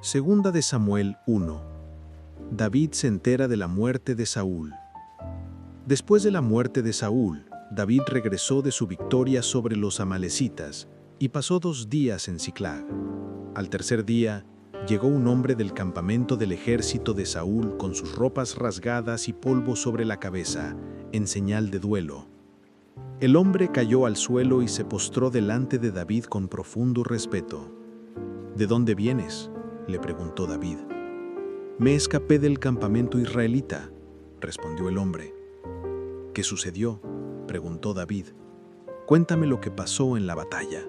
Segunda de Samuel 1. David se entera de la muerte de Saúl. Después de la muerte de Saúl, David regresó de su victoria sobre los amalecitas y pasó 2 días en Siclag. Al tercer día, llegó un hombre del campamento del ejército de Saúl con sus ropas rasgadas y polvo sobre la cabeza, en señal de duelo. El hombre cayó al suelo y se postró delante de David con profundo respeto. ¿De dónde vienes?, le preguntó David. Me escapé del campamento israelita, respondió el hombre. ¿Qué sucedió?, preguntó David. Cuéntame lo que pasó en la batalla.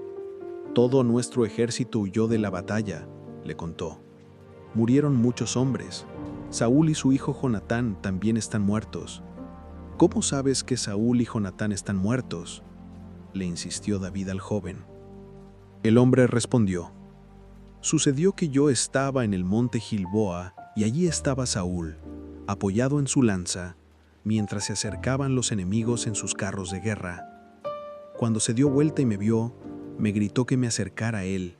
Todo nuestro ejército huyó de la batalla, le contó. Murieron muchos hombres. Saúl y su hijo Jonatán también están muertos. ¿Cómo sabes que Saúl y Jonatán están muertos?, le insistió David al joven. El hombre respondió: Sucedió que yo estaba en el monte Gilboa y allí estaba Saúl, apoyado en su lanza, mientras se acercaban los enemigos en sus carros de guerra. Cuando se dio vuelta y me vio, me gritó que me acercara a él.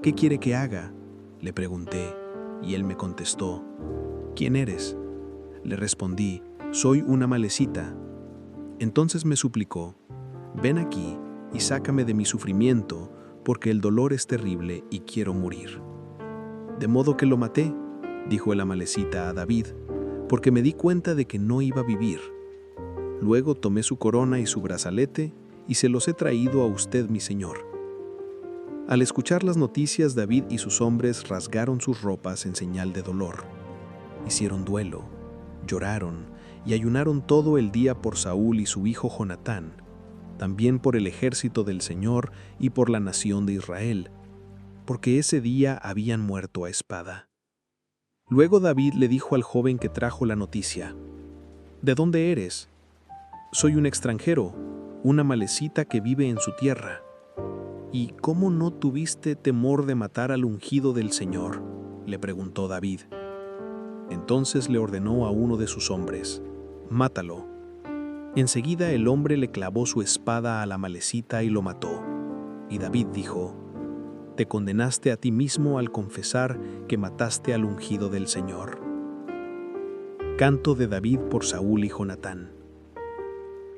¿Qué quiere que haga?, le pregunté, y él me contestó: ¿Quién eres? Le respondí: soy una amalecita. Entonces me suplicó: ven aquí y sácame de mi sufrimiento, porque el dolor es terrible y quiero morir. De modo que lo maté, dijo el amalecita a David, porque me di cuenta de que no iba a vivir. Luego tomé su corona y su brazalete y se los he traído a usted, mi señor. Al escuchar las noticias, David y sus hombres rasgaron sus ropas en señal de dolor. Hicieron duelo, lloraron y ayunaron todo el día por Saúl y su hijo Jonatán, también por el ejército del Señor y por la nación de Israel, porque ese día habían muerto a espada. Luego David le dijo al joven que trajo la noticia: ¿De dónde eres? Soy un extranjero, una amalecita que vive en su tierra. ¿Y cómo no tuviste temor de matar al ungido del Señor?, le preguntó David. Entonces le ordenó a uno de sus hombres: mátalo. Enseguida el hombre le clavó su espada a la amalecita y lo mató. Y David dijo: te condenaste a ti mismo al confesar que mataste al ungido del Señor. Canto de David por Saúl y Jonatán.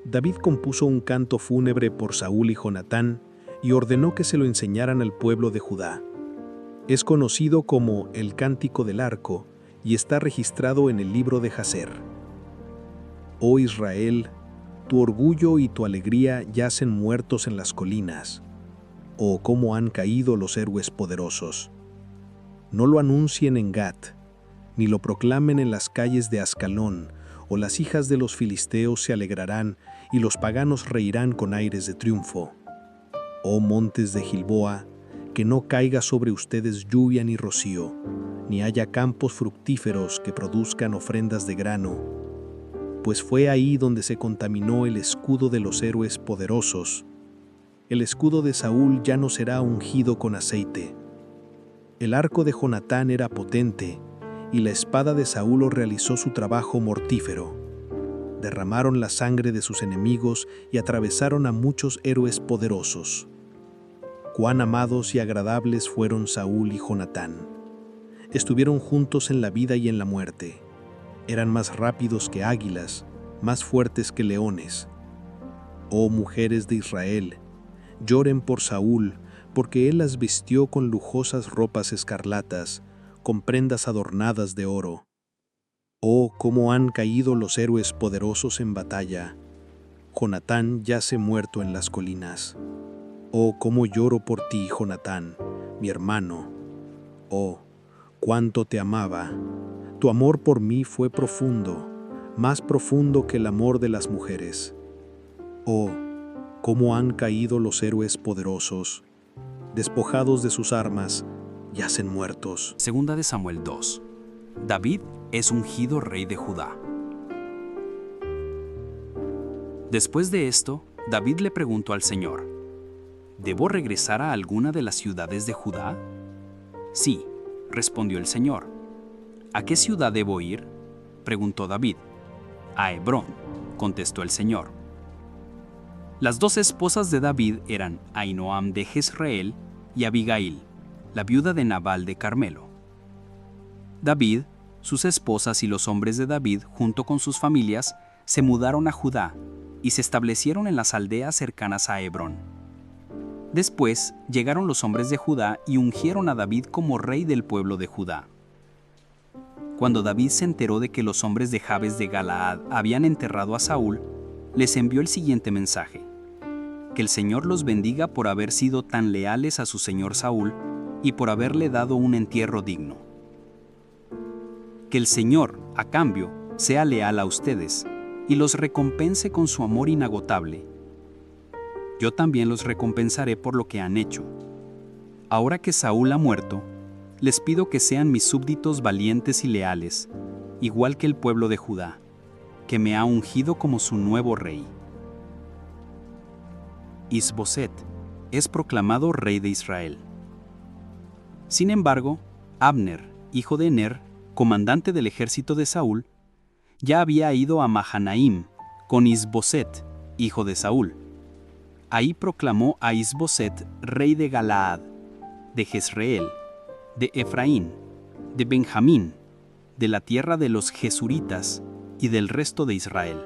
David compuso un canto fúnebre por Saúl y Jonatán y ordenó que se lo enseñaran al pueblo de Judá. Es conocido como el Cántico del Arco y está registrado en el libro de Jaser. Oh Israel, tu orgullo y tu alegría yacen muertos en las colinas. Oh, cómo han caído los héroes poderosos. No lo anuncien en Gat, ni lo proclamen en las calles de Ascalón, o las hijas de los filisteos se alegrarán y los paganos reirán con aires de triunfo. Oh montes de Gilboa, que no caiga sobre ustedes lluvia ni rocío, ni haya campos fructíferos que produzcan ofrendas de grano, pues fue ahí donde se contaminó el escudo de los héroes poderosos. El escudo de Saúl ya no será ungido con aceite. El arco de Jonatán era potente, y la espada de Saúl realizó su trabajo mortífero. Derramaron la sangre de sus enemigos y atravesaron a muchos héroes poderosos. Cuán amados y agradables fueron Saúl y Jonatán. Estuvieron juntos en la vida y en la muerte. Eran más rápidos que águilas, más fuertes que leones. Oh mujeres de Israel, lloren por Saúl, porque él las vistió con lujosas ropas escarlatas, con prendas adornadas de oro. Oh, cómo han caído los héroes poderosos en batalla. Jonatán yace muerto en las colinas. Oh, cómo lloro por ti, Jonatán, mi hermano. Oh, cuánto te amaba. Tu amor por mí fue profundo, más profundo que el amor de las mujeres. Oh, cómo han caído los héroes poderosos. Despojados de sus armas, yacen muertos. Segunda de Samuel 2. David es ungido rey de Judá. Después de esto, David le preguntó al Señor: ¿debo regresar a alguna de las ciudades de Judá? Sí, respondió el Señor. ¿A qué ciudad debo ir?, preguntó David. A Hebrón, contestó el Señor. Las 2 esposas de David eran Ahinoam de Jezreel y Abigail, la viuda de Nabal de Carmelo. David, sus esposas y los hombres de David, junto con sus familias, se mudaron a Judá y se establecieron en las aldeas cercanas a Hebrón. Después llegaron los hombres de Judá y ungieron a David como rey del pueblo de Judá. Cuando David se enteró de que los hombres de Jabes de Galaad habían enterrado a Saúl, les envió el siguiente mensaje: que el Señor los bendiga por haber sido tan leales a su señor Saúl y por haberle dado un entierro digno. Que el Señor, a cambio, sea leal a ustedes y los recompense con su amor inagotable. Yo también los recompensaré por lo que han hecho. Ahora que Saúl ha muerto, les pido que sean mis súbditos valientes y leales, igual que el pueblo de Judá, que me ha ungido como su nuevo rey. Is-Boset es proclamado rey de Israel. Sin embargo, Abner, hijo de Ner, comandante del ejército de Saúl, ya había ido a Mahanaim con Is-Boset, hijo de Saúl. Ahí proclamó a Is-Boset rey de Galaad, de Jezreel, de Efraín, de Benjamín, de la tierra de los Jesuritas y del resto de Israel.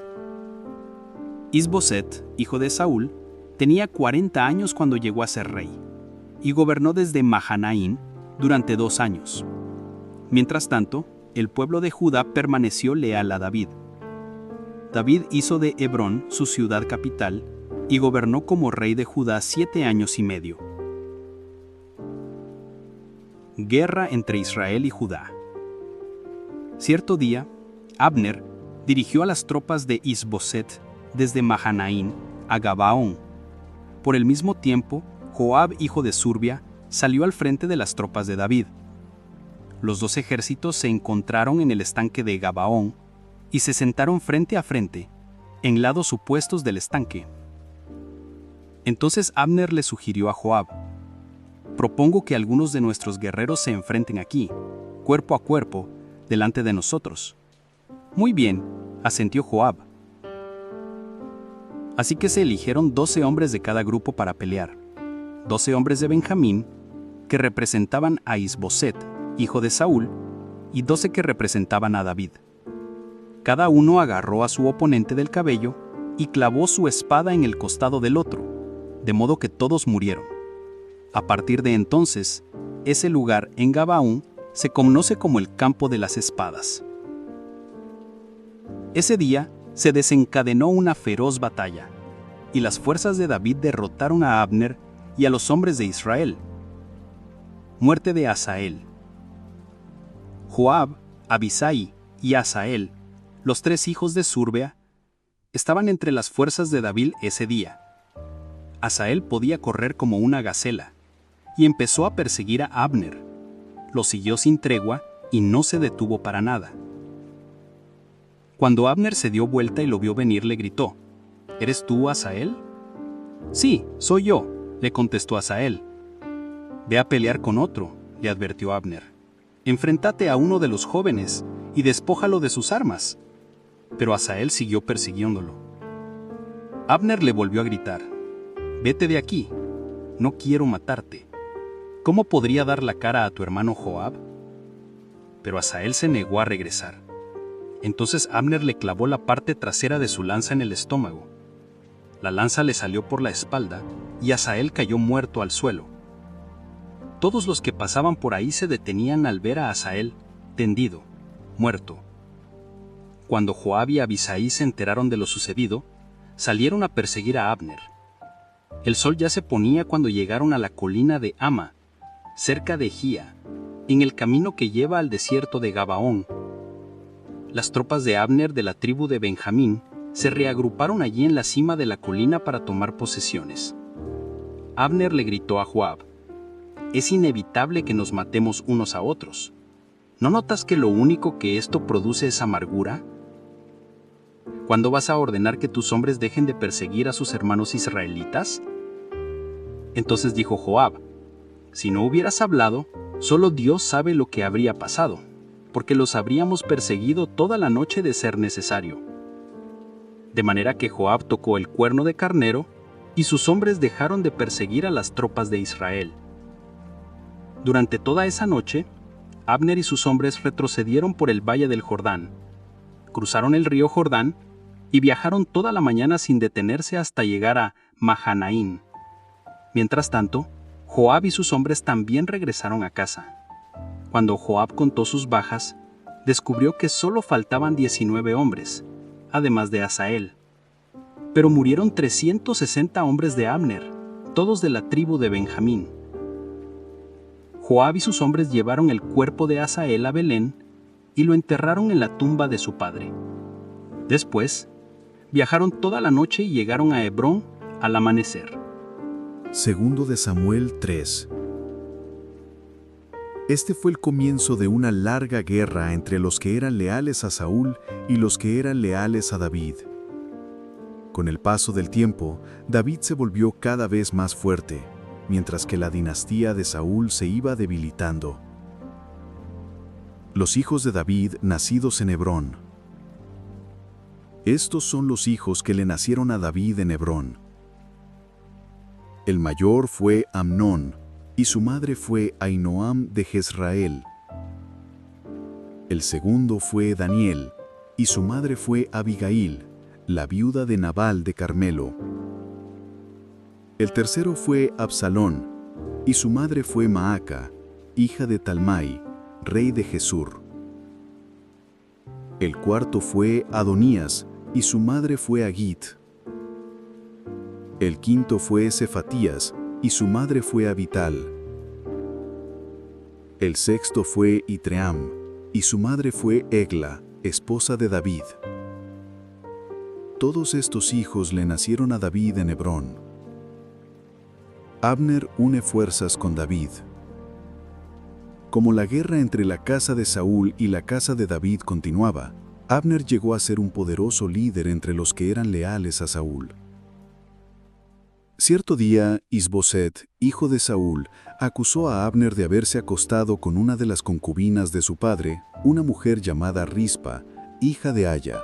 Is-Boset, hijo de Saúl, tenía 40 años cuando llegó a ser rey, y gobernó desde Mahanaim durante 2 años. Mientras tanto, el pueblo de Judá permaneció leal a David. David hizo de Hebrón su ciudad capital y gobernó como rey de Judá 7 años y medio. Guerra entre Israel y Judá. Cierto día, Abner dirigió a las tropas de Is-Boset desde Mahanaim a Gabaón. Por el mismo tiempo, Joab, hijo de Zurbia, salió al frente de las tropas de David. Los dos ejércitos se encontraron en el estanque de Gabaón y se sentaron frente a frente, en lados opuestos del estanque. Entonces Abner le sugirió a Joab: propongo que algunos de nuestros guerreros se enfrenten aquí, cuerpo a cuerpo, delante de nosotros. Muy bien, asentió Joab. Así que se eligieron 12 hombres de cada grupo para pelear, 12 hombres de Benjamín, que representaban a Is-Boset, hijo de Saúl, y 12 que representaban a David. Cada uno agarró a su oponente del cabello y clavó su espada en el costado del otro, de modo que todos murieron. A partir de entonces, ese lugar en Gabaón se conoce como el campo de las espadas. Ese día se desencadenó una feroz batalla, y las fuerzas de David derrotaron a Abner y a los hombres de Israel. Muerte de Asael. Joab, Abisai y Asael, los 3 hijos de Zurbia, estaban entre las fuerzas de David ese día. Asael podía correr como una gacela, y empezó a perseguir a Abner. Lo siguió sin tregua y no se detuvo para nada. Cuando Abner se dio vuelta y lo vio venir, le gritó: ¿Eres tú, Asael? Sí, soy yo, le contestó Asael. Ve a pelear con otro, le advirtió Abner. Enfréntate a uno de los jóvenes y despójalo de sus armas. Pero Asael siguió persiguiéndolo. Abner le volvió a gritar: Vete de aquí, no quiero matarte. ¿Cómo podría dar la cara a tu hermano Joab? Pero Asael se negó a regresar. Entonces Abner le clavó la parte trasera de su lanza en el estómago. La lanza le salió por la espalda y Asael cayó muerto al suelo. Todos los que pasaban por ahí se detenían al ver a Asael tendido, muerto. Cuando Joab y Abisai se enteraron de lo sucedido, salieron a perseguir a Abner. El sol ya se ponía cuando llegaron a la colina de Ama, cerca de Gía, en el camino que lleva al desierto de Gabaón. Las tropas de Abner de la tribu de Benjamín se reagruparon allí en la cima de la colina para tomar posesiones. Abner le gritó a Joab: Es inevitable que nos matemos unos a otros. ¿No notas que lo único que esto produce es amargura? ¿Cuándo vas a ordenar que tus hombres dejen de perseguir a sus hermanos israelitas? Entonces dijo Joab: Si no hubieras hablado, solo Dios sabe lo que habría pasado, porque los habríamos perseguido toda la noche de ser necesario. De manera que Joab tocó el cuerno de carnero, y sus hombres dejaron de perseguir a las tropas de Israel. Durante toda esa noche, Abner y sus hombres retrocedieron por el valle del Jordán, cruzaron el río Jordán y viajaron toda la mañana sin detenerse hasta llegar a Mahanaín. Mientras tanto, Joab y sus hombres también regresaron a casa. Cuando Joab contó sus bajas, descubrió que solo faltaban 19 hombres, además de Asael. Pero murieron 360 hombres de Abner, todos de la tribu de Benjamín. Joab y sus hombres llevaron el cuerpo de Asael a Belén y lo enterraron en la tumba de su padre. Después, viajaron toda la noche y llegaron a Hebrón al amanecer. Segundo de Samuel 3. Este fue el comienzo de una larga guerra entre los que eran leales a Saúl y los que eran leales a David. Con el paso del tiempo, David se volvió cada vez más fuerte, mientras que la dinastía de Saúl se iba debilitando. Los hijos de David nacidos en Hebrón. Estos son los hijos que le nacieron a David en Hebrón. El mayor fue Amnón, y su madre fue Ahinoam de Jezrael. El segundo fue Daniel, y su madre fue Abigail, la viuda de Nabal de Carmelo. El tercero fue Absalón, y su madre fue Maaca, hija de Talmai, rey de Gesur. El cuarto fue Adonías, y su madre fue Agit. El quinto fue Cefatías, y su madre fue Abital. El sexto fue Itream, y su madre fue Egla, esposa de David. Todos estos hijos le nacieron a David en Hebrón. Abner une fuerzas con David. Como la guerra entre la casa de Saúl y la casa de David continuaba, Abner llegó a ser un poderoso líder entre los que eran leales a Saúl. Cierto día, Isboset, hijo de Saúl, acusó a Abner de haberse acostado con una de las concubinas de su padre, una mujer llamada Rispa, hija de Aya.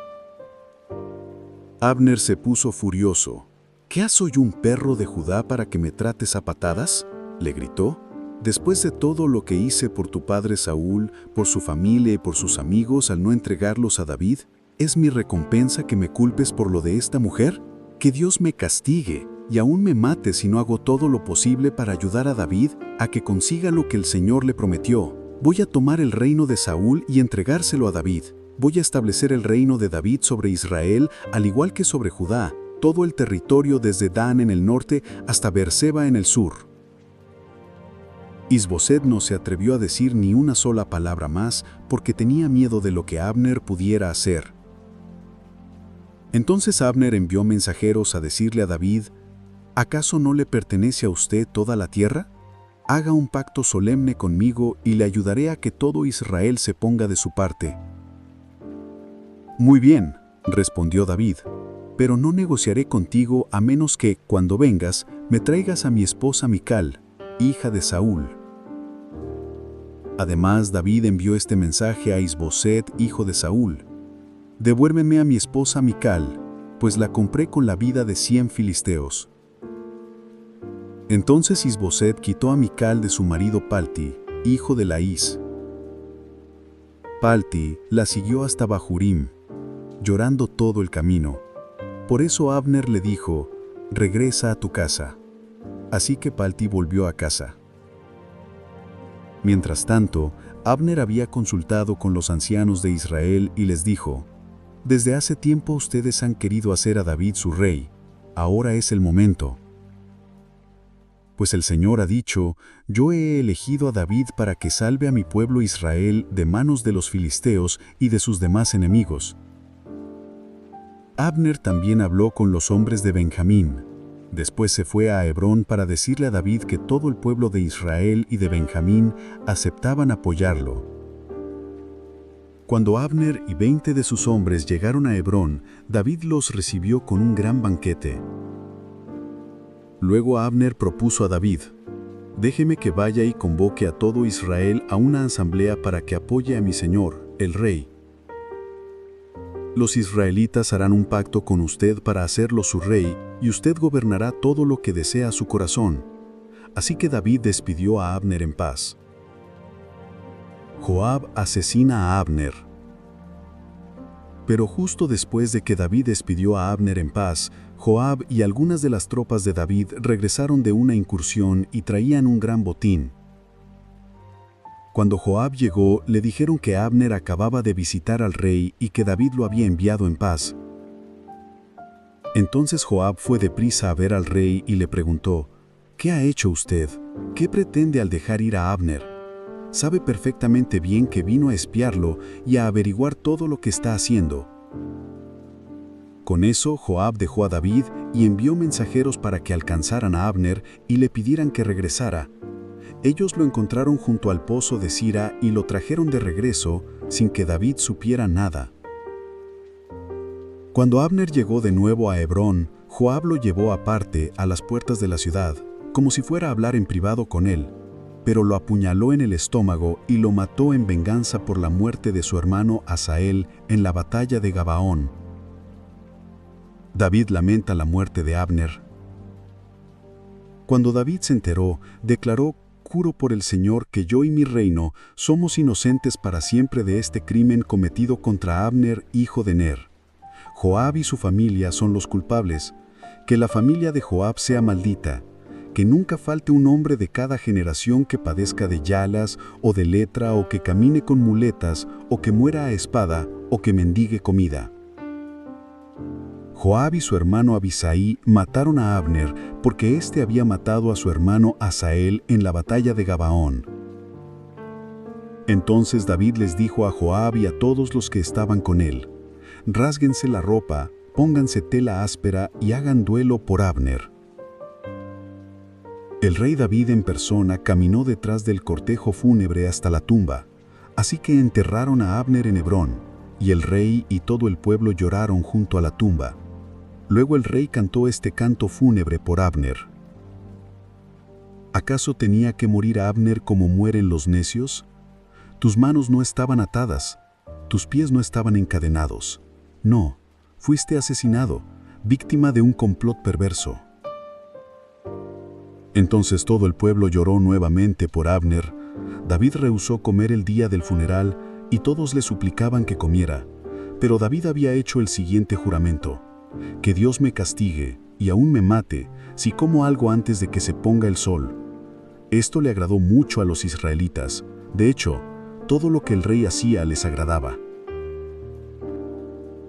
Abner se puso furioso. ¿Qué soy un perro de Judá para que me trates a patadas?, le gritó. Después de todo lo que hice por tu padre Saúl, por su familia y por sus amigos al no entregarlos a David, ¿es mi recompensa que me culpes por lo de esta mujer? Que Dios me castigue y aún me mate si no hago todo lo posible para ayudar a David a que consiga lo que el Señor le prometió. Voy a tomar el reino de Saúl y entregárselo a David. Voy a establecer el reino de David sobre Israel, al igual que sobre Judá, todo el territorio desde Dan en el norte hasta Beerseba en el sur. Isboset no se atrevió a decir ni una sola palabra más porque tenía miedo de lo que Abner pudiera hacer. Entonces Abner envió mensajeros a decirle a David: ¿acaso no le pertenece a usted toda la tierra? Haga un pacto solemne conmigo y le ayudaré a que todo Israel se ponga de su parte. Muy bien, respondió David, pero no negociaré contigo a menos que, cuando vengas, me traigas a mi esposa Mical, hija de Saúl. Además, David envió este mensaje a Isboset, hijo de Saúl: devuélveme a mi esposa Mical, pues la compré con la vida de 100 filisteos. Entonces Isboset quitó a Mical de su marido Palti, hijo de Laís. Palti la siguió hasta Bahurim, llorando todo el camino. Por eso Abner le dijo: regresa a tu casa. Así que Palti volvió a casa. Mientras tanto, Abner había consultado con los ancianos de Israel y les dijo: desde hace tiempo ustedes han querido hacer a David su rey, ahora es el momento. Pues el Señor ha dicho: yo he elegido a David para que salve a mi pueblo Israel de manos de los filisteos y de sus demás enemigos. Abner también habló con los hombres de Benjamín. Después se fue a Hebrón para decirle a David que todo el pueblo de Israel y de Benjamín aceptaban apoyarlo. Cuando Abner y 20 de sus hombres llegaron a Hebrón, David los recibió con un gran banquete. Luego Abner propuso a David: déjeme que vaya y convoque a todo Israel a una asamblea para que apoye a mi señor, el rey. Los israelitas harán un pacto con usted para hacerlo su rey, y usted gobernará todo lo que desea su corazón. Así que David despidió a Abner en paz. Joab asesina a Abner. Pero justo después de que David despidió a Abner en paz, Joab y algunas de las tropas de David regresaron de una incursión y traían un gran botín. Cuando Joab llegó, le dijeron que Abner acababa de visitar al rey y que David lo había enviado en paz. Entonces Joab fue deprisa a ver al rey y le preguntó: «¿Qué ha hecho usted? ¿Qué pretende al dejar ir a Abner? Sabe perfectamente bien que vino a espiarlo y a averiguar todo lo que está haciendo». Con eso, Joab dejó a David y envió mensajeros para que alcanzaran a Abner y le pidieran que regresara. Ellos lo encontraron junto al pozo de Sira y lo trajeron de regreso sin que David supiera nada. Cuando Abner llegó de nuevo a Hebrón, Joab lo llevó aparte a las puertas de la ciudad, como si fuera a hablar en privado con él, pero lo apuñaló en el estómago y lo mató en venganza por la muerte de su hermano Asael en la batalla de Gabaón. David lamenta la muerte de Abner. Cuando David se enteró, declaró: «Juro por el Señor que yo y mi reino somos inocentes para siempre de este crimen cometido contra Abner, hijo de Ner. Joab y su familia son los culpables. Que la familia de Joab sea maldita. Que nunca falte un hombre de cada generación que padezca de llagas o de lepra o que camine con muletas o que muera a espada o que mendigue comida». Joab y su hermano Abisai mataron a Abner porque éste había matado a su hermano Asael en la batalla de Gabaón. Entonces David les dijo a Joab y a todos los que estaban con él: «Rásguense la ropa, pónganse tela áspera y hagan duelo por Abner». El rey David en persona caminó detrás del cortejo fúnebre hasta la tumba, así que enterraron a Abner en Hebrón, y el rey y todo el pueblo lloraron junto a la tumba. Luego el rey cantó este canto fúnebre por Abner: ¿Acaso tenía que morir Abner como mueren los necios? Tus manos no estaban atadas, tus pies no estaban encadenados. No, fuiste asesinado, víctima de un complot perverso. Entonces todo el pueblo lloró nuevamente por Abner. David rehusó comer el día del funeral y todos le suplicaban que comiera. Pero David había hecho el siguiente juramento: «Que Dios me castigue y aún me mate si como algo antes de que se ponga el sol». Esto le agradó mucho a los israelitas. De hecho, todo lo que el rey hacía les agradaba.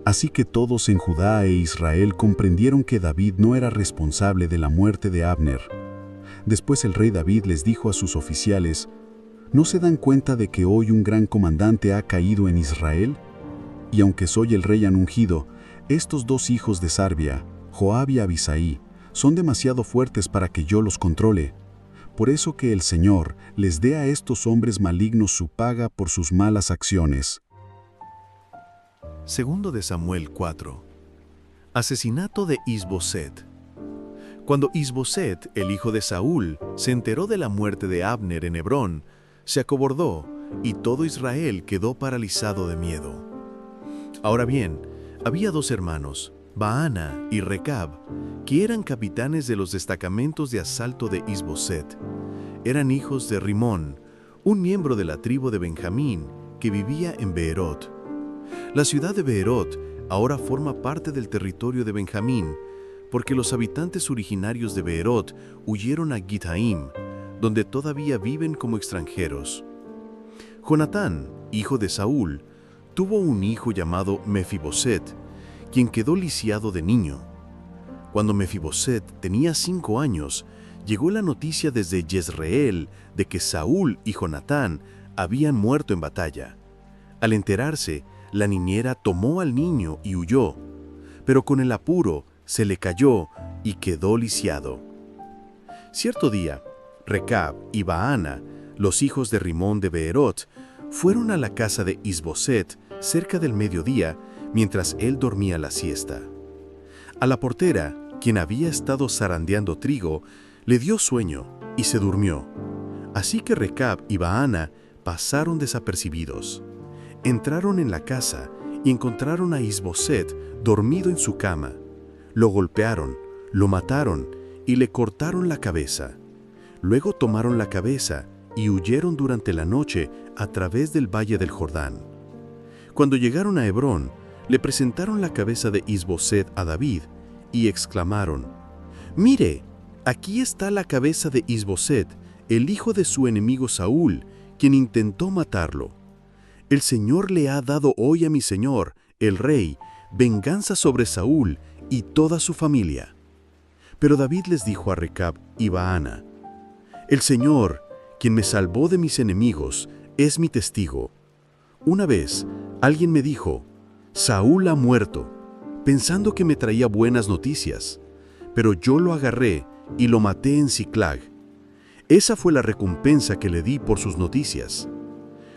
Así que todos en Judá e Israel comprendieron que David no era responsable de la muerte de Abner. Después el rey David les dijo a sus oficiales: ¿No se dan cuenta de que hoy un gran comandante ha caído en Israel? Y aunque soy el rey ungido, estos dos hijos de Sarbia, Joab y Abisai, son demasiado fuertes para que yo los controle. Por eso que el Señor les dé a estos hombres malignos su paga por sus malas acciones. Segundo de Samuel 4. Asesinato de Isboset. Cuando Isboset, el hijo de Saúl, se enteró de la muerte de Abner en Hebrón, se acobardó y todo Israel quedó paralizado de miedo. Ahora bien, había dos hermanos, Baana y Recab, que eran capitanes de los destacamentos de asalto de Isboset. Eran hijos de Rimón, un miembro de la tribu de Benjamín que vivía en Beerot. La ciudad de Beerot ahora forma parte del territorio de Benjamín, porque los habitantes originarios de Beerot huyeron a Gitaim, donde todavía viven como extranjeros. Jonatán, hijo de Saúl, tuvo un hijo llamado Mefiboset, quien quedó lisiado de niño. Cuando Mefiboset tenía 5 años, llegó la noticia desde Jezreel de que Saúl y Jonatán habían muerto en batalla. Al enterarse, la niñera tomó al niño y huyó, pero con el apuro se le cayó y quedó lisiado. Cierto día, Recab y Baana, los hijos de Rimón de Beerot, fueron a la casa de Isboset cerca del mediodía mientras él dormía la siesta. A la portera, quien había estado zarandeando trigo, le dio sueño y se durmió. Así que Recab y Baana pasaron desapercibidos. Entraron en la casa y encontraron a Isboset dormido en su cama. Lo golpearon, lo mataron y le cortaron la cabeza. Luego tomaron la cabeza y huyeron durante la noche a través del valle del Jordán. Cuando llegaron a Hebrón, le presentaron la cabeza de Is-Boseth a David y exclamaron: «Mire, aquí está la cabeza de Is-Boseth, el hijo de su enemigo Saúl, quien intentó matarlo. El Señor le ha dado hoy a mi señor, el rey, venganza sobre Saúl y toda su familia». Pero David les dijo a Recab y Baana: «El Señor, quien me salvó de mis enemigos, es mi testigo. Una vez, alguien me dijo: Saúl ha muerto, pensando que me traía buenas noticias, pero yo lo agarré y lo maté en Siclag. Esa fue la recompensa que le di por sus noticias.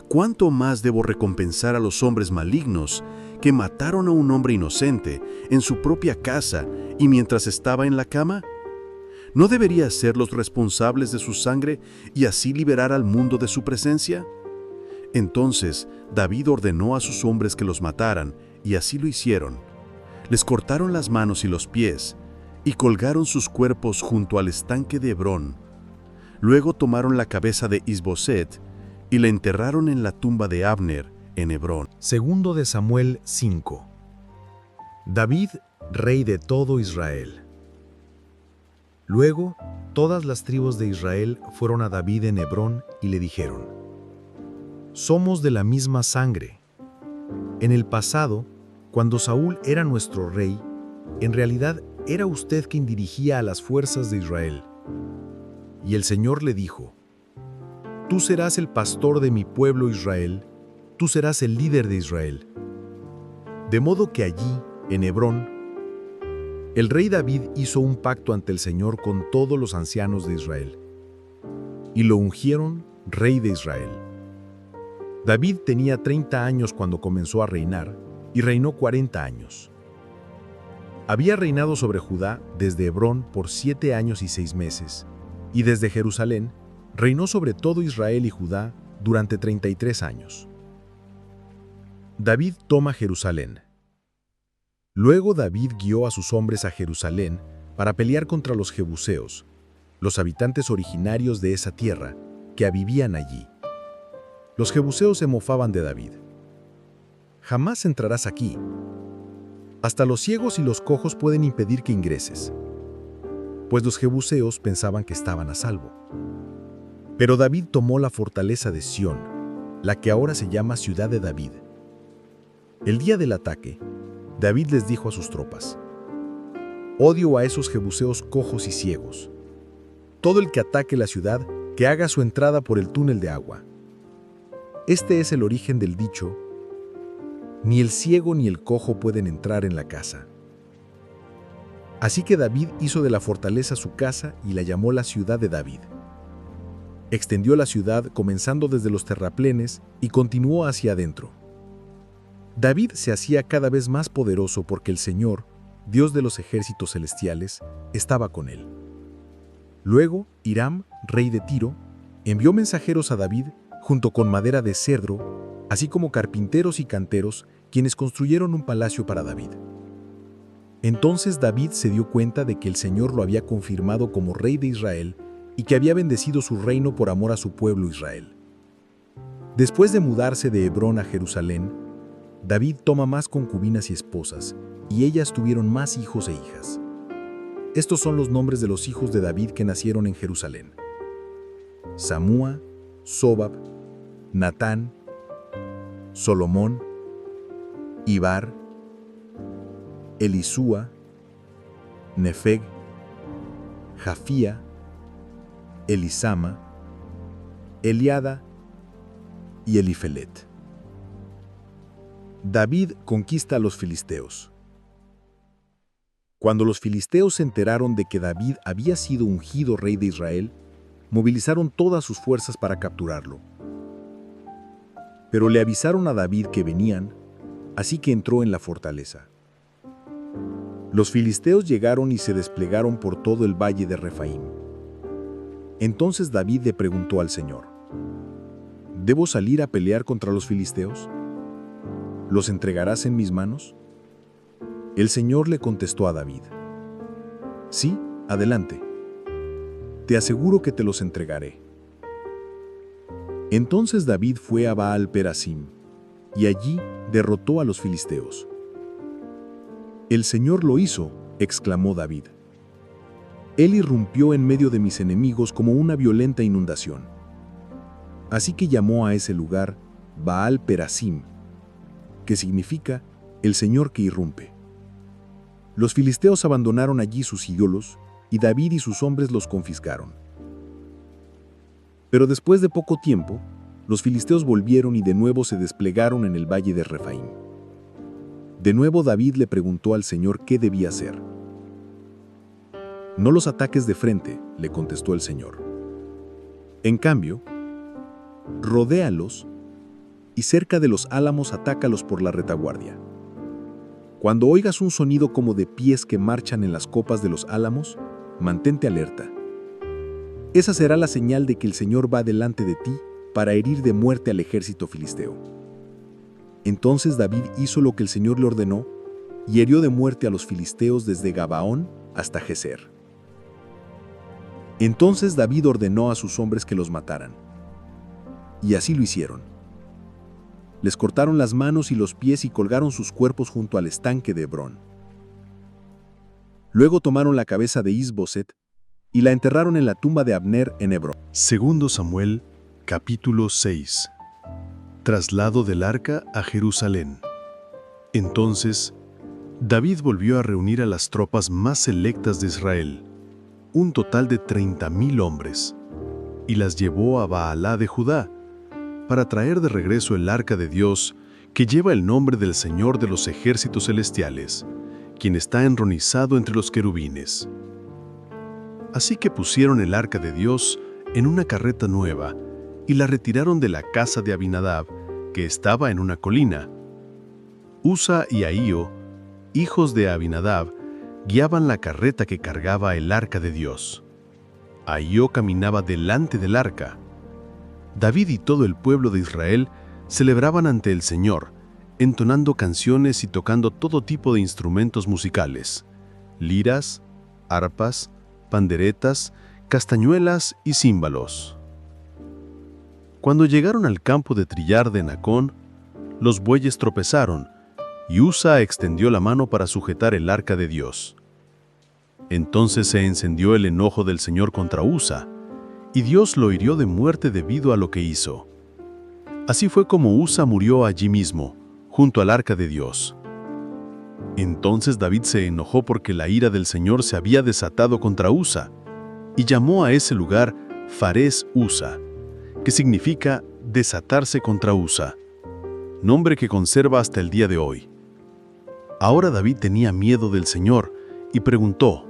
¿Cuánto más debo recompensar a los hombres malignos que mataron a un hombre inocente en su propia casa y mientras estaba en la cama? ¿No debería hacerlos responsables de su sangre y así liberar al mundo de su presencia?». Entonces David ordenó a sus hombres que los mataran, y así lo hicieron. Les cortaron las manos y los pies, y colgaron sus cuerpos junto al estanque de Hebrón. Luego tomaron la cabeza de Is-Boseth y la enterraron en la tumba de Abner en Hebrón. Segundo de Samuel 5. David, rey de todo Israel. Luego, todas las tribus de Israel fueron a David en Hebrón y le dijeron: «Somos de la misma sangre. En el pasado, cuando Saúl era nuestro rey, en realidad era usted quien dirigía a las fuerzas de Israel». Y el Señor le dijo: «Tú serás el pastor de mi pueblo Israel, tú serás el líder de Israel». De modo que allí, en Hebrón, el rey David hizo un pacto ante el Señor con todos los ancianos de Israel, y lo ungieron rey de Israel. David tenía 30 años cuando comenzó a reinar, y reinó 40 años. Había reinado sobre Judá desde Hebrón por 7 años y 6 meses, y desde Jerusalén reinó sobre todo Israel y Judá durante 33 años. David toma Jerusalén. Luego David guió a sus hombres a Jerusalén para pelear contra los jebuseos, los habitantes originarios de esa tierra que vivían allí. Los jebuseos se mofaban de David. «Jamás entrarás aquí. Hasta los ciegos y los cojos pueden impedir que ingreses», pues los jebuseos pensaban que estaban a salvo. Pero David tomó la fortaleza de Sión, la que ahora se llama Ciudad de David. El día del ataque, David les dijo a sus tropas: «Odio a esos jebuseos cojos y ciegos. Todo el que ataque la ciudad, que haga su entrada por el túnel de agua». Este es el origen del dicho: «Ni el ciego ni el cojo pueden entrar en la casa». Así que David hizo de la fortaleza su casa y la llamó la Ciudad de David. Extendió la ciudad comenzando desde los terraplenes y continuó hacia adentro. David se hacía cada vez más poderoso porque el Señor, Dios de los ejércitos celestiales, estaba con él. Luego, Hiram, rey de Tiro, envió mensajeros a David junto con madera de cedro, así como carpinteros y canteros, quienes construyeron un palacio para David. Entonces David se dio cuenta de que el Señor lo había confirmado como rey de Israel y que había bendecido su reino por amor a su pueblo Israel. Después de mudarse de Hebrón a Jerusalén, David toma más concubinas y esposas, y ellas tuvieron más hijos e hijas. Estos son los nombres de los hijos de David que nacieron en Jerusalén: Samúa, Sobab, Natán, Solomón, Ibar, Elisúa, Nefeg, Jafía, Elisama, Eliada y Elifelet. David conquista a los filisteos. Cuando los filisteos se enteraron de que David había sido ungido rey de Israel, movilizaron todas sus fuerzas para capturarlo. Pero le avisaron a David que venían, así que entró en la fortaleza. Los filisteos llegaron y se desplegaron por todo el valle de Refaim. Entonces David le preguntó al Señor: ¿Debo salir a pelear contra los filisteos? ¿Los entregarás en mis manos? El Señor le contestó a David: Sí, adelante. Te aseguro que te los entregaré. Entonces David fue a Baal-Perasim, y allí derrotó a los filisteos. «El Señor lo hizo», exclamó David. «Él irrumpió en medio de mis enemigos como una violenta inundación». Así que llamó a ese lugar Baal-Perasim, que significa «el Señor que irrumpe». Los filisteos abandonaron allí sus ídolos, y David y sus hombres los confiscaron. Pero después de poco tiempo, los filisteos volvieron y de nuevo se desplegaron en el valle de Refaim. De nuevo David le preguntó al Señor qué debía hacer. «No los ataques de frente», le contestó el Señor. «En cambio, rodéalos y cerca de los álamos atácalos por la retaguardia. Cuando oigas un sonido como de pies que marchan en las copas de los álamos, mantente alerta. Esa será la señal de que el Señor va delante de ti para herir de muerte al ejército filisteo». Entonces David hizo lo que el Señor le ordenó y hirió de muerte a los filisteos desde Gabaón hasta Geser. Entonces David ordenó a sus hombres que los mataran. Y así lo hicieron. Les cortaron las manos y los pies y colgaron sus cuerpos junto al estanque de Hebrón. Luego tomaron la cabeza de Is-Boset y la enterraron en la tumba de Abner en Hebrón. 2 Samuel, capítulo 6. Traslado del arca a Jerusalén. Entonces, David volvió a reunir a las tropas más selectas de Israel, un total de 30,000 hombres, y las llevó a Baalá de Judá, para traer de regreso el arca de Dios, que lleva el nombre del Señor de los ejércitos celestiales, quien está enronizado entre los querubines. Así que pusieron el arca de Dios en una carreta nueva y la retiraron de la casa de Abinadab, que estaba en una colina. Usa y Ahío, hijos de Abinadab, guiaban la carreta que cargaba el arca de Dios. Ahío caminaba delante del arca. David y todo el pueblo de Israel celebraban ante el Señor, entonando canciones y tocando todo tipo de instrumentos musicales, liras, arpas, panderetas, castañuelas y címbalos. Cuando llegaron al campo de trillar de Nacón, los bueyes tropezaron, y Usa extendió la mano para sujetar el arca de Dios. Entonces se encendió el enojo del Señor contra Usa, y Dios lo hirió de muerte debido a lo que hizo. Así fue como Usa murió allí mismo, junto al arca de Dios. Entonces David se enojó porque la ira del Señor se había desatado contra Usa, y llamó a ese lugar Fares Usa, que significa desatarse contra Usa, nombre que conserva hasta el día de hoy. Ahora David tenía miedo del Señor y preguntó: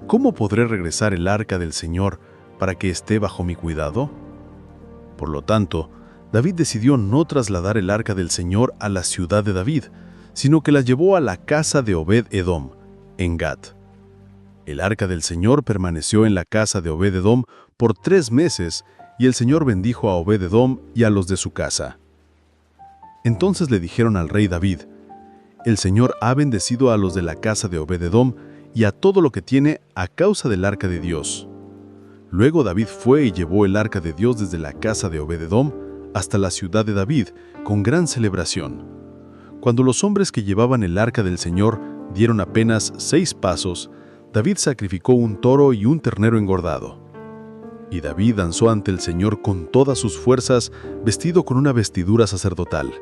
¿cómo podré regresar el arca del Señor para que esté bajo mi cuidado? Por lo tanto, David decidió no trasladar el arca del Señor a la ciudad de David, sino que la llevó a la casa de Obed-Edom, en Gat. El arca del Señor permaneció en la casa de Obed-Edom por 3 meses, y el Señor bendijo a Obed-Edom y a los de su casa. Entonces le dijeron al rey David: «El Señor ha bendecido a los de la casa de Obed-Edom y a todo lo que tiene a causa del arca de Dios». Luego David fue y llevó el arca de Dios desde la casa de Obed-Edom hasta la ciudad de David, con gran celebración. Cuando los hombres que llevaban el arca del Señor dieron apenas 6 pasos, David sacrificó un toro y un ternero engordado. Y David danzó ante el Señor con todas sus fuerzas, vestido con una vestidura sacerdotal.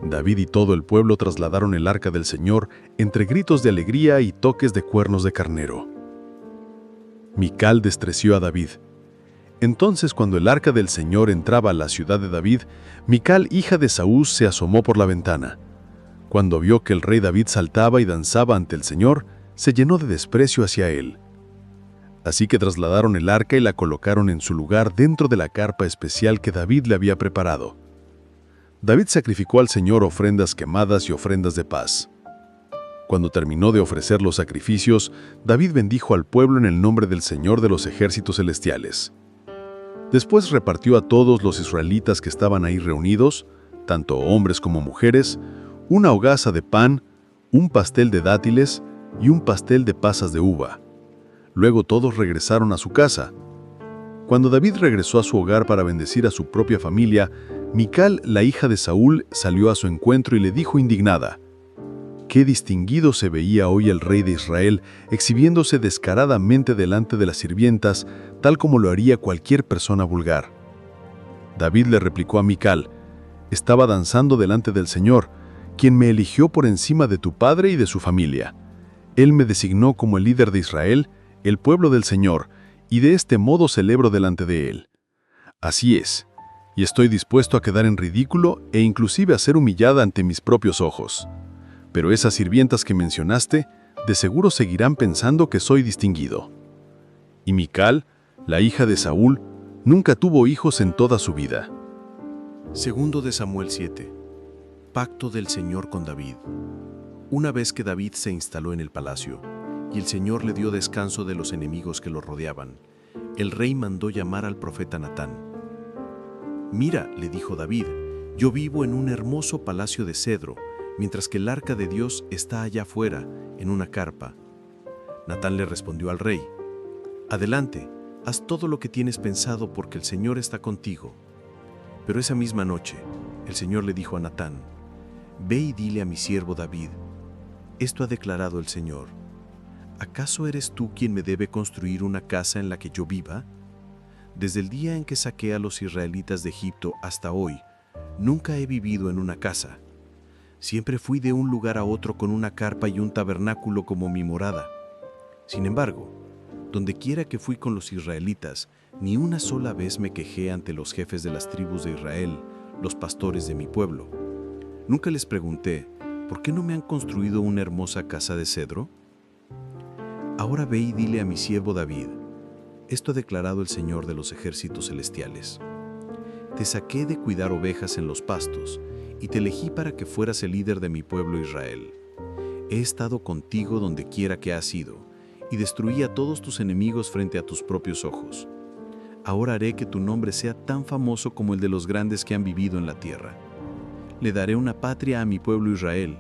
David y todo el pueblo trasladaron el arca del Señor entre gritos de alegría y toques de cuernos de carnero. Mical despreció a David. Entonces, cuando el arca del Señor entraba a la ciudad de David, Mical, hija de Saúl, se asomó por la ventana. Cuando vio que el rey David saltaba y danzaba ante el Señor, se llenó de desprecio hacia él. Así que trasladaron el arca y la colocaron en su lugar dentro de la carpa especial que David le había preparado. David sacrificó al Señor ofrendas quemadas y ofrendas de paz. Cuando terminó de ofrecer los sacrificios, David bendijo al pueblo en el nombre del Señor de los ejércitos celestiales. Después repartió a todos los israelitas que estaban ahí reunidos, tanto hombres como mujeres, una hogaza de pan, un pastel de dátiles y un pastel de pasas de uva. Luego todos regresaron a su casa. Cuando David regresó a su hogar para bendecir a su propia familia, Mical, la hija de Saúl, salió a su encuentro y le dijo indignada: «Qué distinguido se veía hoy el rey de Israel, exhibiéndose descaradamente delante de las sirvientas, tal como lo haría cualquier persona vulgar». David le replicó a Mical: «Estaba danzando delante del Señor, quien me eligió por encima de tu padre y de su familia. Él me designó como el líder de Israel, el pueblo del Señor, y de este modo celebro delante de él. Así es, y estoy dispuesto a quedar en ridículo e inclusive a ser humillada ante mis propios ojos. Pero esas sirvientas que mencionaste, de seguro seguirán pensando que soy distinguido». Y Mical, la hija de Saúl, nunca tuvo hijos en toda su vida. Segundo de Samuel 7. Pacto del Señor con David. Una vez que David se instaló en el palacio, y el Señor le dio descanso de los enemigos que lo rodeaban, el rey mandó llamar al profeta Natán. «Mira», le dijo David, «yo vivo en un hermoso palacio de cedro, mientras que el arca de Dios está allá afuera, en una carpa». Natán le respondió al rey: «Adelante, haz todo lo que tienes pensado porque el Señor está contigo». Pero esa misma noche, el Señor le dijo a Natán: «Ve y dile a mi siervo David, esto ha declarado el Señor. ¿Acaso eres tú quien me debe construir una casa en la que yo viva? Desde el día en que saqué a los israelitas de Egipto hasta hoy, nunca he vivido en una casa. Siempre fui de un lugar a otro con una carpa y un tabernáculo como mi morada. Sin embargo, donde quiera que fui con los israelitas, ni una sola vez me quejé ante los jefes de las tribus de Israel, los pastores de mi pueblo. Nunca les pregunté, ¿por qué no me han construido una hermosa casa de cedro? Ahora ve y dile a mi siervo David, esto ha declarado el Señor de los ejércitos celestiales. Te saqué de cuidar ovejas en los pastos, y te elegí para que fueras el líder de mi pueblo Israel. He estado contigo donde quiera que has ido, y destruí a todos tus enemigos frente a tus propios ojos. Ahora haré que tu nombre sea tan famoso como el de los grandes que han vivido en la tierra. Le daré una patria a mi pueblo Israel,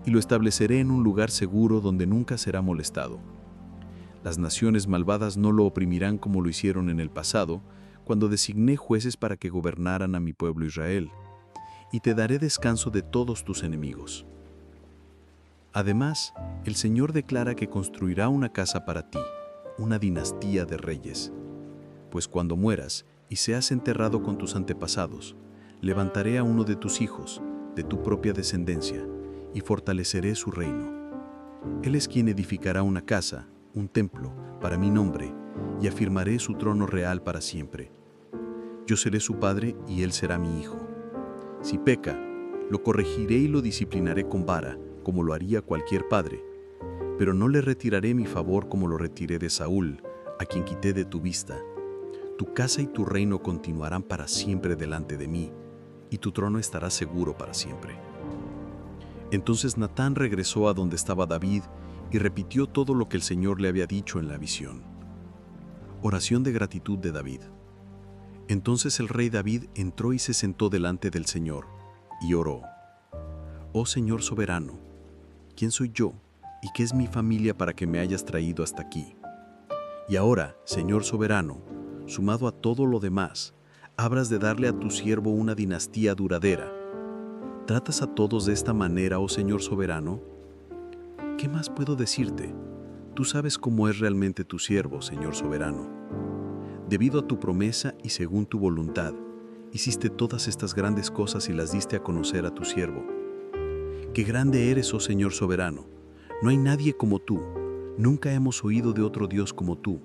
y lo estableceré en un lugar seguro donde nunca será molestado. Las naciones malvadas no lo oprimirán como lo hicieron en el pasado, cuando designé jueces para que gobernaran a mi pueblo Israel, y te daré descanso de todos tus enemigos. Además, el Señor declara que construirá una casa para ti, una dinastía de reyes. Pues cuando mueras y seas enterrado con tus antepasados, levantaré a uno de tus hijos, de tu propia descendencia, y fortaleceré su reino. Él es quien edificará una casa, un templo, para mi nombre, y afirmaré su trono real para siempre. Yo seré su padre y él será mi hijo. Si peca, lo corregiré y lo disciplinaré con vara, como lo haría cualquier padre, pero no le retiraré mi favor como lo retiré de Saúl, a quien quité de tu vista. Tu casa y tu reino continuarán para siempre delante de mí, y tu trono estará seguro para siempre». Entonces Natán regresó a donde estaba David y repitió todo lo que el Señor le había dicho en la visión. Oración de gratitud de David. Entonces el rey David entró y se sentó delante del Señor, y oró: «Oh Señor soberano, ¿quién soy yo y qué es mi familia para que me hayas traído hasta aquí? Y ahora, Señor soberano, sumado a todo lo demás, habrás de darle a tu siervo una dinastía duradera. ¿Tratas a todos de esta manera, oh Señor soberano? ¿Qué más puedo decirte? Tú sabes cómo es realmente tu siervo, Señor soberano. Debido a tu promesa y según tu voluntad, hiciste todas estas grandes cosas y las diste a conocer a tu siervo. ¡Qué grande eres, oh Señor soberano! No hay nadie como tú. Nunca hemos oído de otro Dios como tú.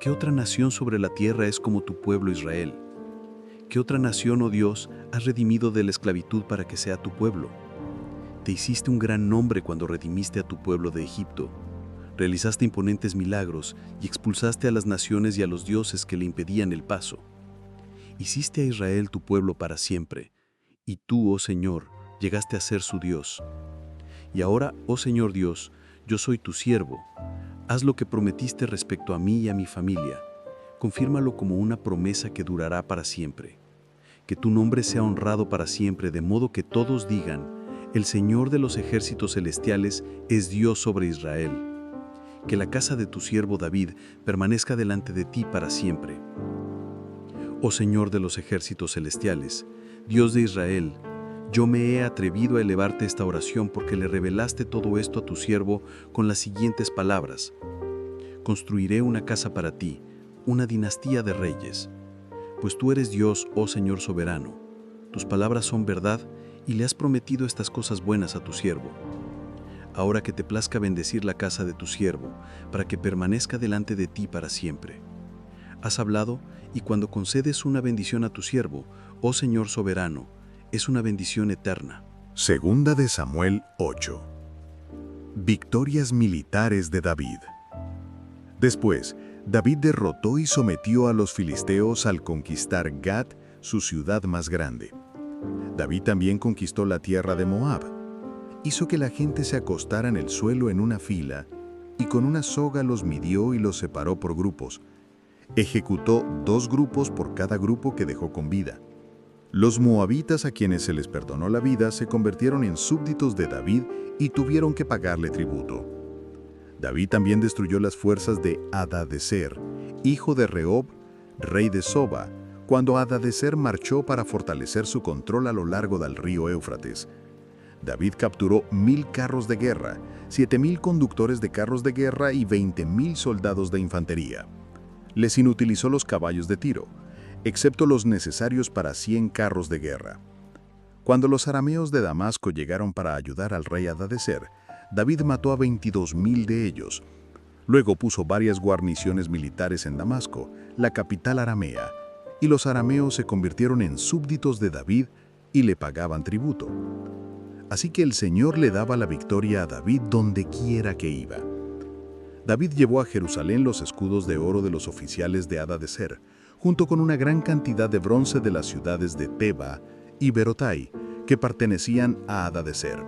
¿Qué otra nación sobre la tierra es como tu pueblo Israel? ¿Qué otra nación, oh Dios, has redimido de la esclavitud para que sea tu pueblo? Te hiciste un gran nombre cuando redimiste a tu pueblo de Egipto. Realizaste imponentes milagros y expulsaste a las naciones y a los dioses que le impedían el paso. Hiciste a Israel tu pueblo para siempre, y tú, oh Señor, llegaste a ser su Dios. Y ahora, oh Señor Dios, yo soy tu siervo. Haz lo que prometiste respecto a mí y a mi familia. Confírmalo como una promesa que durará para siempre. Que tu nombre sea honrado para siempre, de modo que todos digan: el Señor de los ejércitos celestiales es Dios sobre Israel. Que la casa de tu siervo David permanezca delante de ti para siempre. Oh Señor de los ejércitos celestiales, Dios de Israel, yo me he atrevido a elevarte esta oración porque le revelaste todo esto a tu siervo con las siguientes palabras. Construiré una casa para ti, una dinastía de reyes. Pues tú eres Dios, oh Señor soberano. Tus palabras son verdad y le has prometido estas cosas buenas a tu siervo. Ahora que te plazca bendecir la casa de tu siervo, para que permanezca delante de ti para siempre. Has hablado, y cuando concedes una bendición a tu siervo, oh Señor soberano, es una bendición eterna. Segunda de Samuel 8. Victorias militares de David. Después, David derrotó y sometió a los filisteos al conquistar Gat, su ciudad más grande. David también conquistó la tierra de Moab. Hizo que la gente se acostara en el suelo en una fila, y con una soga los midió y los separó por grupos. Ejecutó 2 grupos por cada grupo que dejó con vida. Los moabitas, a quienes se les perdonó la vida, se convirtieron en súbditos de David y tuvieron que pagarle tributo. David también destruyó las fuerzas de Hadadezer, hijo de Rehob, rey de Soba, cuando Hadadezer marchó para fortalecer su control a lo largo del río Éufrates. David capturó 1000 carros de guerra, 7000 conductores de carros de guerra y 20,000 soldados de infantería. Les inutilizó los caballos de tiro, excepto los necesarios para 100 carros de guerra. Cuando los arameos de Damasco llegaron para ayudar al rey Hadadezer, David mató a 22,000 de ellos. Luego puso varias guarniciones militares en Damasco, la capital aramea, y los arameos se convirtieron en súbditos de David y le pagaban tributo. Así que el Señor le daba la victoria a David donde quiera que iba. David llevó a Jerusalén los escudos de oro de los oficiales de Hadadezer, junto con una gran cantidad de bronce de las ciudades de Teba y Berotai, que pertenecían a Hadadezer.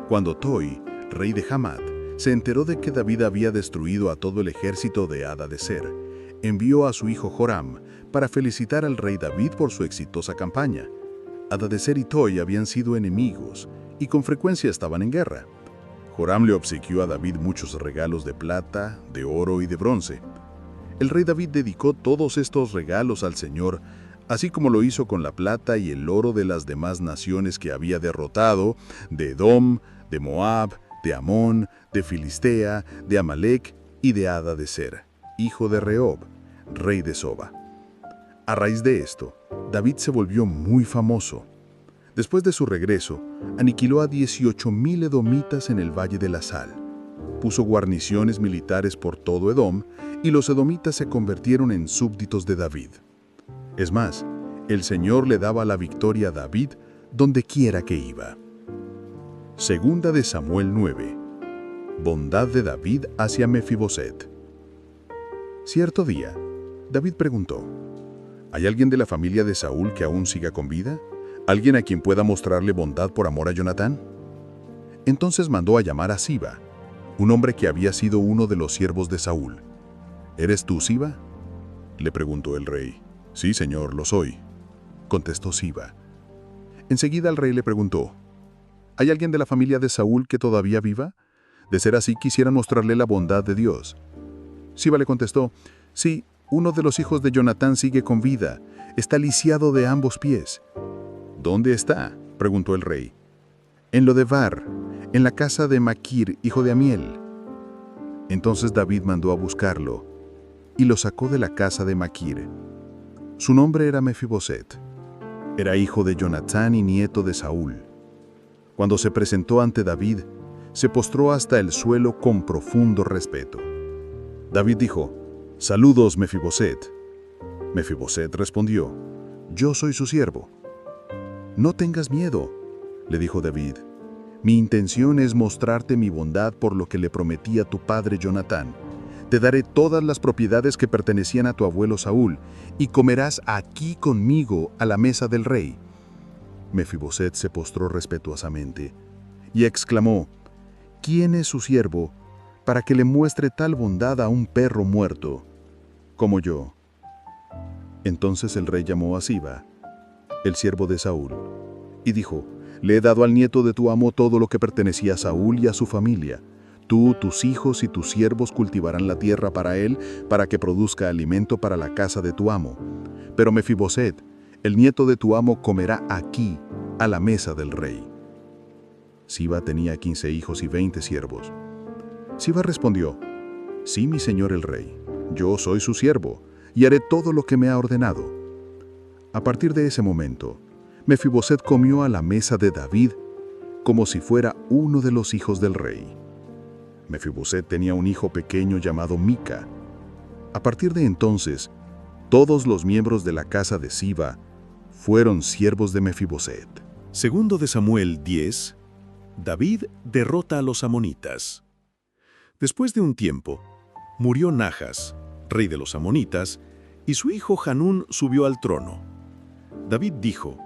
Cuando Toi, rey de Hamat, se enteró de que David había destruido a todo el ejército de Hadadezer, envió a su hijo Joram para felicitar al rey David por su exitosa campaña. Hadadezer y Toi habían sido enemigos y con frecuencia estaban en guerra. Joram le obsequió a David muchos regalos de plata, de oro y de bronce. El rey David dedicó todos estos regalos al Señor, así como lo hizo con la plata y el oro de las demás naciones que había derrotado, de Edom, de Moab, de Amón, de Filistea, de Amalek y de Hadadezer, hijo de Rehob, rey de Soba. A raíz de esto, David se volvió muy famoso. Después de su regreso, aniquiló a 18,000 edomitas en el Valle de la Sal. Puso guarniciones militares por todo Edom y los edomitas se convirtieron en súbditos de David. Es más, el Señor le daba la victoria a David donde quiera que iba. Segunda de Samuel 9. Bondad de David hacia Mefiboset. Cierto día, David preguntó: ¿hay alguien de la familia de Saúl que aún siga con vida? ¿Alguien a quien pueda mostrarle bondad por amor a Jonatán? Entonces mandó a llamar a Siba, un hombre que había sido uno de los siervos de Saúl. ¿Eres tú, Siba?, le preguntó el rey. Sí, señor, lo soy, contestó Siba. Enseguida el rey le preguntó: ¿hay alguien de la familia de Saúl que todavía viva? De ser así, quisiera mostrarle la bondad de Dios. Siba le contestó: sí, uno de los hijos de Jonatán sigue con vida, está lisiado de ambos pies. ¿Dónde está?, preguntó el rey. En Lodebar, en la casa de Maquir, hijo de Amiel. Entonces David mandó a buscarlo y lo sacó de la casa de Maquir. Su nombre era Mefiboset. Era hijo de Jonatán y nieto de Saúl. Cuando se presentó ante David, se postró hasta el suelo con profundo respeto. David dijo: «Saludos, Mefiboset». Mefiboset respondió: «Yo soy su siervo». «No tengas miedo», le dijo David. «Mi intención es mostrarte mi bondad por lo que le prometí a tu padre Jonatán. Te daré todas las propiedades que pertenecían a tu abuelo Saúl, y comerás aquí conmigo a la mesa del rey». Mefiboset se postró respetuosamente y exclamó: «¿Quién es su siervo para que le muestre tal bondad a un perro muerto como yo?» Entonces el rey llamó a Siba, el siervo de Saúl, y dijo: «Le he dado al nieto de tu amo todo lo que pertenecía a Saúl y a su familia. Tú, tus hijos y tus siervos cultivarán la tierra para él, para que produzca alimento para la casa de tu amo. Pero Mefiboset, el nieto de tu amo, comerá aquí, a la mesa del rey». Siba tenía 15 hijos y 20 siervos. Siba respondió: «Sí, mi señor el rey, yo soy su siervo, y haré todo lo que me ha ordenado». A partir de ese momento, Mefiboset comió a la mesa de David como si fuera uno de los hijos del rey. Mefiboset tenía un hijo pequeño llamado Mica. A partir de entonces, todos los miembros de la casa de Siba fueron siervos de Mefiboset. Segundo de Samuel 10, David derrota a los amonitas. Después de un tiempo, murió Najas, rey de los amonitas, y su hijo Hanún subió al trono. David dijo: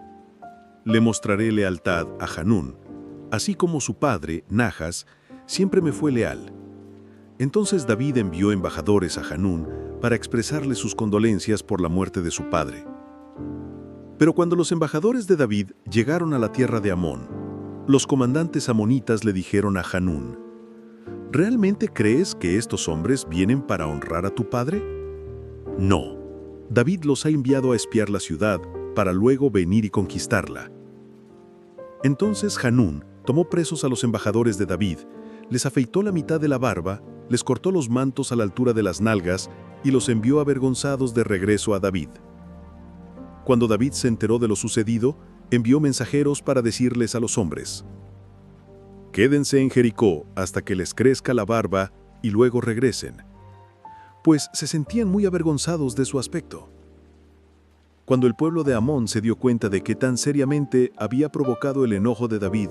«Le mostraré lealtad a Hanún, así como su padre, Najas, siempre me fue leal». Entonces David envió embajadores a Hanún para expresarle sus condolencias por la muerte de su padre. Pero cuando los embajadores de David llegaron a la tierra de Amón, los comandantes amonitas le dijeron a Hanún: «¿Realmente crees que estos hombres vienen para honrar a tu padre? No, David los ha enviado a espiar la ciudad para luego venir y conquistarla». Entonces Hanún tomó presos a los embajadores de David, les afeitó la mitad de la barba, les cortó los mantos a la altura de las nalgas y los envió avergonzados de regreso a David. Cuando David se enteró de lo sucedido, envió mensajeros para decirles a los hombres: «Quédense en Jericó hasta que les crezca la barba y luego regresen», pues se sentían muy avergonzados de su aspecto. Cuando el pueblo de Amón se dio cuenta de que tan seriamente había provocado el enojo de David,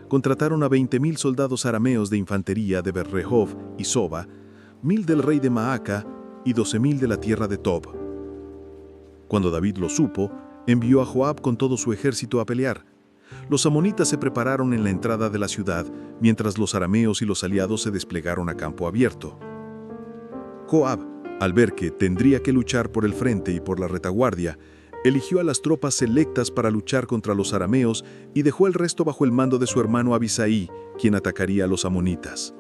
contrataron a 20,000 soldados arameos de infantería de Bet-Rehob y Soba, 1,000 del rey de Maaca y 12,000 de la tierra de Tob. Cuando David lo supo, envió a Joab con todo su ejército a pelear. Los amonitas se prepararon en la entrada de la ciudad, mientras los arameos y los aliados se desplegaron a campo abierto. Joab, al ver que tendría que luchar por el frente y por la retaguardia, eligió a las tropas selectas para luchar contra los arameos y dejó el resto bajo el mando de su hermano Abisai, quien atacaría a los amonitas.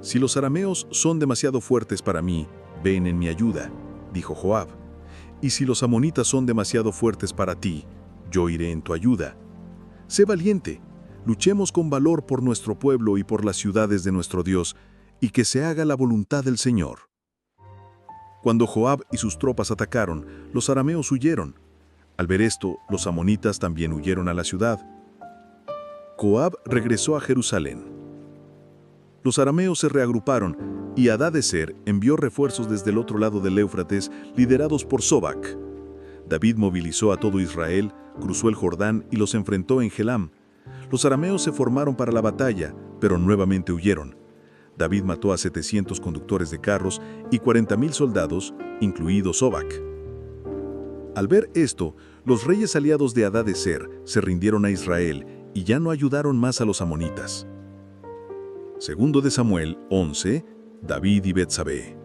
«Si los arameos son demasiado fuertes para mí, ven en mi ayuda», dijo Joab. «Y si los amonitas son demasiado fuertes para ti, yo iré en tu ayuda. Sé valiente, luchemos con valor por nuestro pueblo y por las ciudades de nuestro Dios, y que se haga la voluntad del Señor». Cuando Joab y sus tropas atacaron, los arameos huyeron. Al ver esto, los amonitas también huyeron a la ciudad. Joab regresó a Jerusalén. Los arameos se reagruparon y Hadadezer envió refuerzos desde el otro lado del Éufrates, liderados por Sobac. David movilizó a todo Israel, cruzó el Jordán y los enfrentó en Helam. Los arameos se formaron para la batalla, pero nuevamente huyeron. David mató a 700 conductores de carros y 40,000 soldados, incluido Sobac. Al ver esto, los reyes aliados de Hadadezer se rindieron a Israel y ya no ayudaron más a los amonitas. Segundo de Samuel 11, David y Betsabé.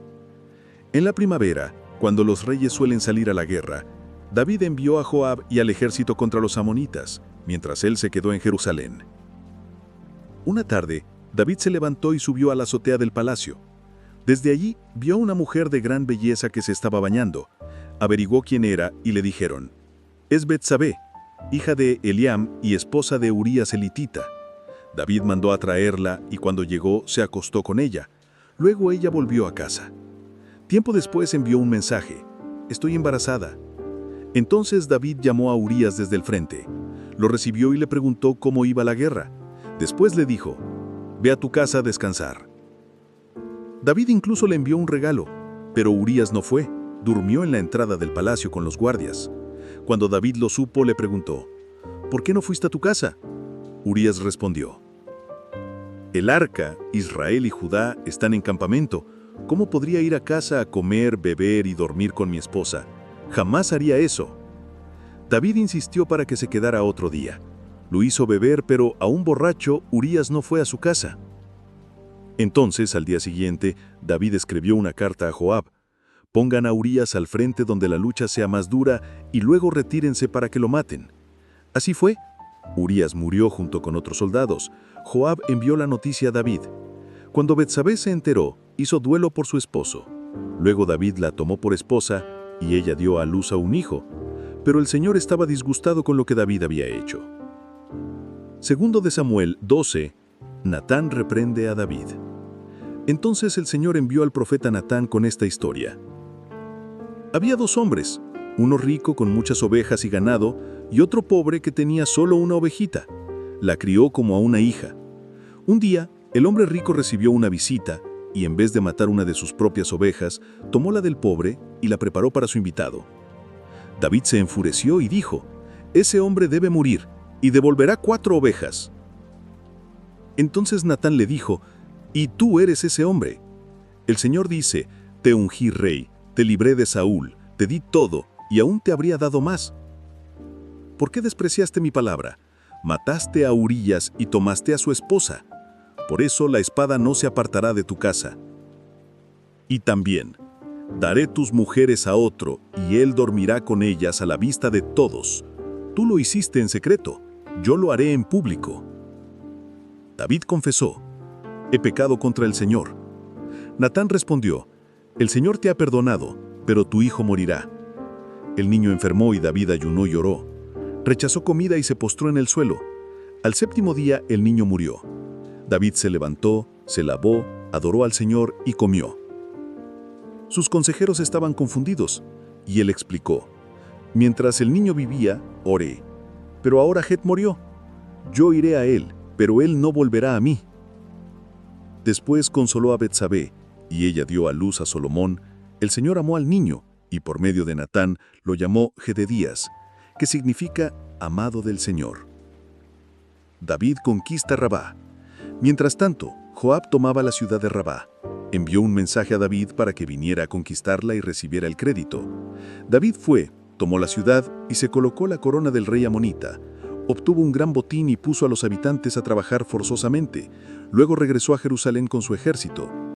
En la primavera, cuando los reyes suelen salir a la guerra, David envió a Joab y al ejército contra los amonitas, mientras él se quedó en Jerusalén. Una tarde, David se levantó y subió a la azotea del palacio. Desde allí vio a una mujer de gran belleza que se estaba bañando. Averiguó quién era y le dijeron: «Es Betsabé, hija de Eliam y esposa de Urías elitita». David mandó a traerla y cuando llegó se acostó con ella. Luego ella volvió a casa. Tiempo después envió un mensaje: «Estoy embarazada». Entonces David llamó a Urías desde el frente. Lo recibió y le preguntó cómo iba la guerra. Después le dijo: «Ve a tu casa a descansar». David incluso le envió un regalo, pero Urías no fue, durmió en la entrada del palacio con los guardias. Cuando David lo supo, le preguntó: «¿Por qué no fuiste a tu casa?». Urías respondió: «El arca, Israel y Judá están en campamento. ¿Cómo podría ir a casa a comer, beber y dormir con mi esposa? Jamás haría eso». David insistió para que se quedara otro día. Lo hizo beber, pero aún borracho, Urías no fue a su casa. Entonces, al día siguiente, David escribió una carta a Joab: «Pongan a Urías al frente donde la lucha sea más dura y luego retírense para que lo maten». Así fue. Urías murió junto con otros soldados. Joab envió la noticia a David. Cuando Betsabé se enteró, hizo duelo por su esposo. Luego David la tomó por esposa y ella dio a luz a un hijo, pero el Señor estaba disgustado con lo que David había hecho. Segundo de Samuel 12, Natán reprende a David. Entonces el Señor envió al profeta Natán con esta historia. Había dos hombres, uno rico con muchas ovejas y ganado, y otro pobre que tenía solo una ovejita. La crió como a una hija. Un día, el hombre rico recibió una visita y en vez de matar una de sus propias ovejas, tomó la del pobre y la preparó para su invitado. David se enfureció y dijo: «Ese hombre debe morir y devolverá 4 ovejas». Entonces Natán le dijo: «¿Y tú eres ese hombre? El Señor dice: te ungí rey, te libré de Saúl, te di todo y aún te habría dado más. ¿Por qué despreciaste mi palabra? Mataste a Urías y tomaste a su esposa. Por eso la espada no se apartará de tu casa. Y también, daré tus mujeres a otro, y él dormirá con ellas a la vista de todos. Tú lo hiciste en secreto, yo lo haré en público». David confesó: «He pecado contra el Señor». Natán respondió: «El Señor te ha perdonado, pero tu hijo morirá». El niño enfermó y David ayunó y lloró. Rechazó comida y se postró en el suelo. Al 7º día el niño murió. David se levantó, se lavó, adoró al Señor y comió. Sus consejeros estaban confundidos, y él explicó: «Mientras el niño vivía, oré. Pero ahora Het murió. Yo iré a él, pero él no volverá a mí». Después consoló a Betsabé, y ella dio a luz a Salomón. El Señor amó al niño, y por medio de Natán lo llamó Jededías, que significa amado del Señor. David conquista Rabá. Mientras tanto, Joab tomaba la ciudad de Rabá. Envió un mensaje a David para que viniera a conquistarla y recibiera el crédito. David fue, tomó la ciudad y se colocó la corona del rey amonita. Obtuvo un gran botín y puso a los habitantes a trabajar forzosamente. Luego regresó a Jerusalén con su ejército